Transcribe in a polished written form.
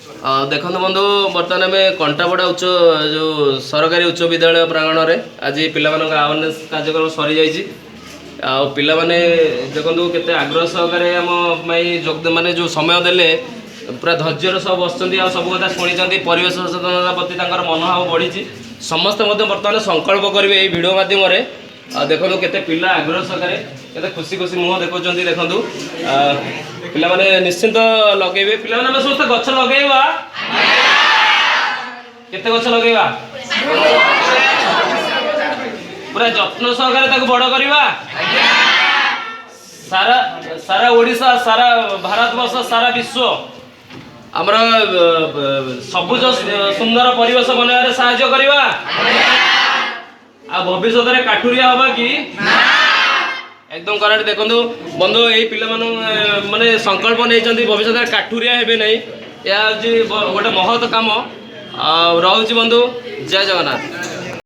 देखो बंधु बर्तमान आम कंटापड़ा उच्च जो सरकारी उच्च विद्यालय प्रांगण में आज पिला अवेयरनेस कार्यक्रम सरी जाइए पिला माने देखो केते आग्रह सहकारे आम माने जो समय देले पूरा धैर्यर सब बस सब कथा शुणी परिवेश सचेतनता प्रति मनोभाव बढ़ी समस्ते बर्तमान संकल्प करेंगे ये भिड मध्यम देखो केते पिला आग्रह सहकारे केते खुशी खुशी मुह देखुं देखु पिला माने निश्चिंत लगे पिला माने समस्त गछ लगेवा केते गछ लगेवा पूरा जत्न सहकारे ताको बड़ करवा सारा सारा ओडिशा सारा भारत वर्ष सारा विश्व आमर सबुज सुंदर परिवेश बनवार साहाय्य करवा आ भविष्य में काठुरिया हवा कि एकदम करेक्ट देखो बंधु यही पिला माने संकल्प नहीं भविष्य में काठुरिया हेबे नहीं या गोटे महत काम रोचे बंधु जय जगन्नाथ।